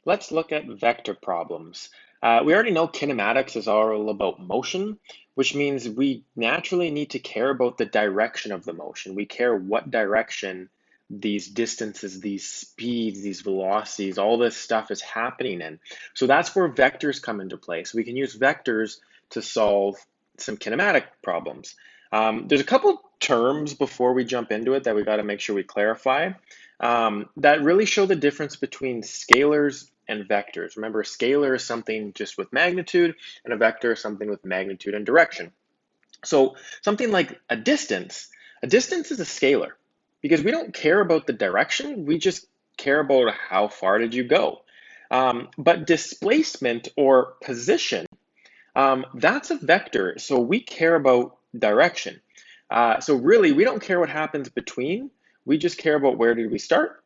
Let's look at vector problems. We already know kinematics is all about motion, which means we naturally need to care about the direction of the motion. We care what direction these distances, these speeds, these velocities, all this stuff is happening in. So that's where vectors come into play. So we can use vectors to solve some kinematic problems. There's a couple terms before we jump into it that we got to make sure we clarify that really show the difference between scalars and vectors. Remember, a scalar is something just with magnitude, and a vector is something with magnitude and direction. So something like a distance is a scalar because we don't care about the direction, we just care about how far did you go. But displacement or position, that's a vector, so we care about direction. So really, we don't care what happens between, we just care about where did we start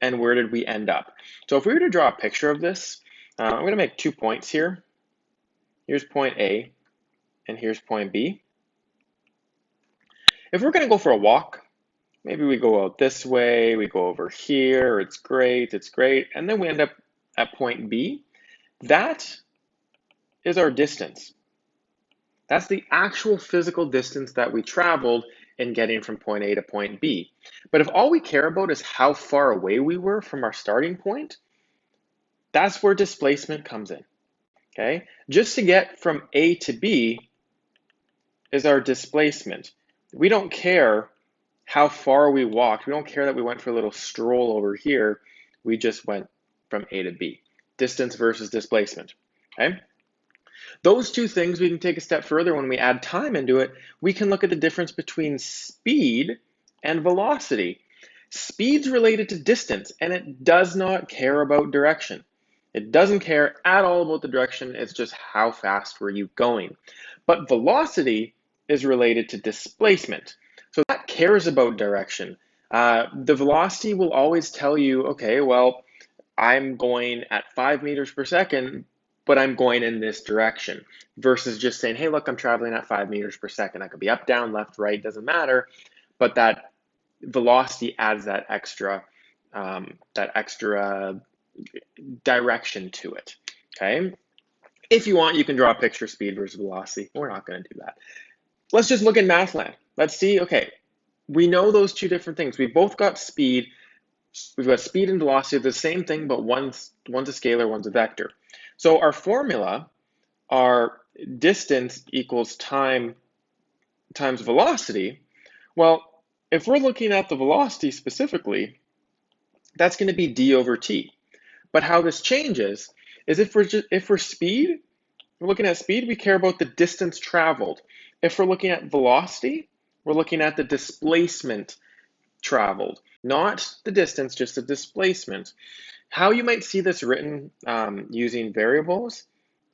and where did we end up. So if we were to draw a picture of this, I'm going to make 2 points here. Here's point A, and here's point B. If we're going to go for a walk, maybe we go out this way, we go over here, it's great, and then we end up at point B. That is our distance. That's the actual physical distance that we traveled in getting from point A to point B. But if all we care about is how far away we were from our starting point, that's where displacement comes in, okay? Just to get from A to B is our displacement. We don't care how far we walked. We don't care that we went for a little stroll over here. We just went from A to B. Distance versus displacement, okay? Those two things we can take a step further when we add time into it. We can look at the difference between speed and velocity. Speed's related to distance, and it does not care about direction. It doesn't care at all about the direction, it's just how fast were you going. But velocity is related to displacement. So that cares about direction. The velocity will always tell you, okay, well, I'm going at 5 meters per second, but I'm going in this direction, versus just saying, hey, look, I'm traveling at 5 meters per second. I could be up, down, left, right, doesn't matter, but that velocity adds that extra direction to it, okay? If you want, you can draw a picture speed versus velocity. We're not going to do that. Let's just look at math land. Let's see, okay, we know those two different things. We've both got speed. We've got speed and velocity, the same thing, but one's a scalar, one's a vector. So our formula, our distance equals time times velocity. Well, if we're looking at the velocity specifically, that's going to be d over t. But how this changes is if we're speed, we're looking at speed, we care about the distance traveled. If we're looking at velocity, we're looking at the displacement traveled, not the distance, just the displacement. How you might see this written using variables,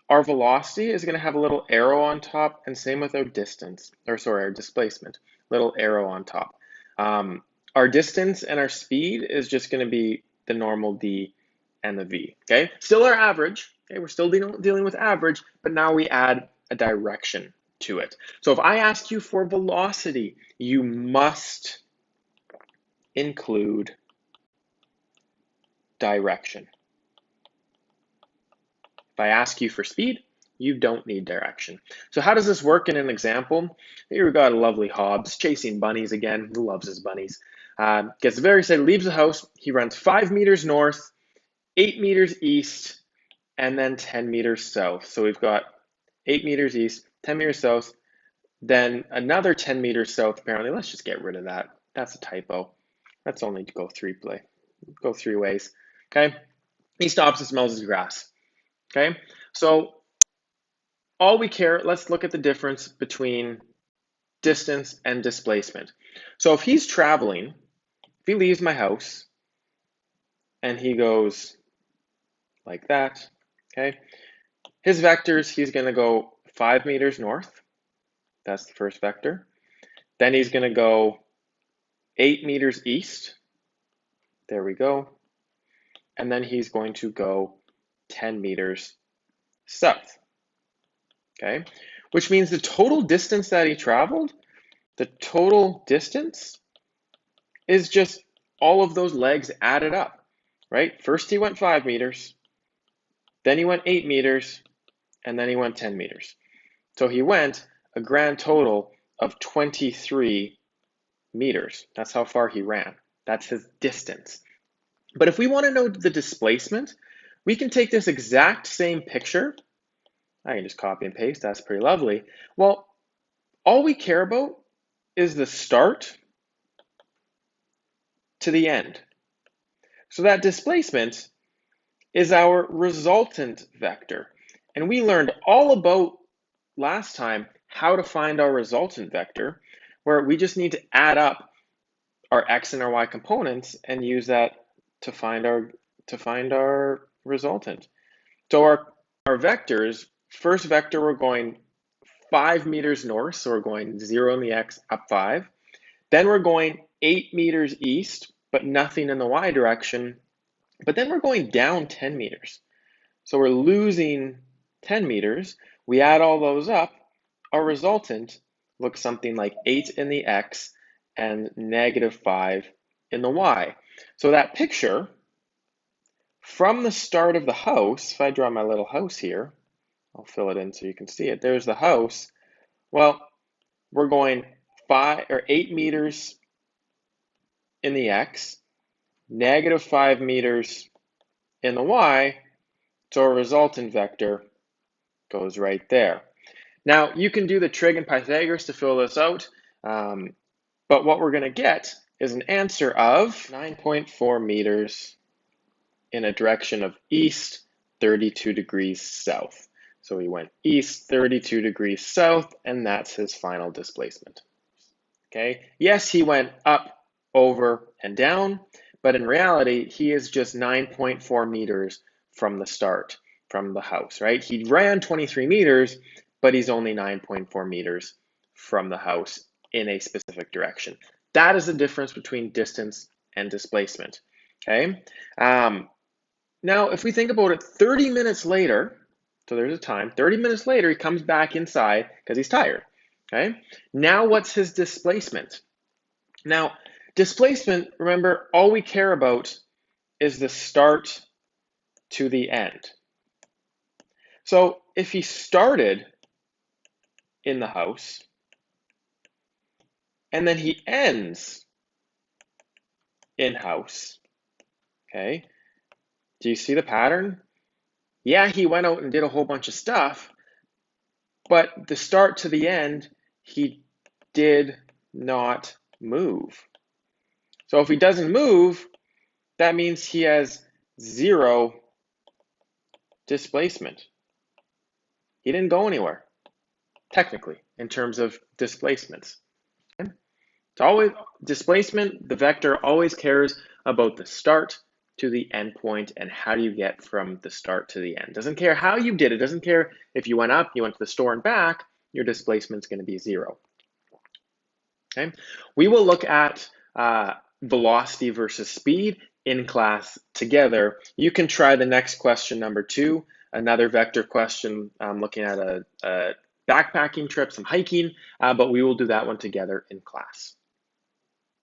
our velocity is going to have a little arrow on top, and same with our distance, or sorry, our displacement, little arrow on top. Our distance and our speed is just going to be the normal d and the v, okay? Still our average, okay? We're still dealing with average, but now we add a direction to it. So if I ask you for velocity, you must include direction. If I ask you for speed, you don't need direction. So how does this work in an example? Here we got a lovely Hobbs chasing bunnies again. Who loves his bunnies? Gets very excited, leaves the house. He runs 5 meters north, 8 meters east, and then 10 meters south. So we've got 8 meters east, 10 meters south, then another 10 meters south apparently. Let's just get rid of that. That's a typo. Let's only go three ways, okay? He stops and smells his grass, okay? So all we care, let's look at the difference between distance and displacement. So if he's traveling, if he leaves my house and he goes like that, okay? His vectors, he's gonna go 5 meters north. That's the first vector. Then he's gonna go 8 meters east. There we go. And then he's going to go 10 meters south, okay? Which means the total distance that he traveled, the total distance is just all of those legs added up, right? First he went 5 meters, then he went 8 meters, and then he went 10 meters. So he went a grand total of 23 meters. That's how far he ran. That's his distance. But if we want to know the displacement, we can take this exact same picture. I can just copy and paste. That's pretty lovely. Well, all we care about is the start to the end. So that displacement is our resultant vector. And we learned all about last time how to find our resultant vector, where we just need to add up our x and our y components and use that to find our resultant. So our vectors, first vector we're going 5 meters north, so we're going 0 in the x, up 5. Then we're going 8 meters east, but nothing in the y direction. But then we're going down 10 meters. So we're losing 10 meters. We add all those up. Our resultant looks something like 8 in the x and -5 in the y. So that picture, from the start of the house, if I draw my little house here, I'll fill it in so you can see it. There's the house. Well, we're going 8 meters in the x, -5 meters in the y, so our resultant vector goes right there. Now, you can do the trig and Pythagoras to fill this out, but what we're going to get is an answer of 9.4 meters in a direction of east, 32 degrees south. So he went east 32 degrees south, and that's his final displacement. Okay, yes, he went up, over, and down, but in reality, he is just 9.4 meters from the start, from the house, right? He ran 23 meters, but he's only 9.4 meters from the house in a specific direction. That is the difference between distance and displacement, okay? Now, if we think about it, 30 minutes later, so there's a time, 30 minutes later, he comes back inside because he's tired, okay? Now, what's his displacement? Now, displacement, remember, all we care about is the start to the end. So if he started in the house and then he ends in house, okay, do you see the pattern? Yeah, he went out and did a whole bunch of stuff, but the start to the end, he did not move. So if he doesn't move, that means he has 0 displacement. He didn't go anywhere, technically, in terms of displacements. It's always displacement, the vector always cares about the start to the end point and how do you get from the start to the end. Doesn't care how you did it, doesn't care if you went up, you went to the store and back, your displacement's going to be 0. Okay, we will look at velocity versus speed in class together. You can try the next question, number 2, another vector question looking at a backpacking trip, some hiking, but we will do that one together in class.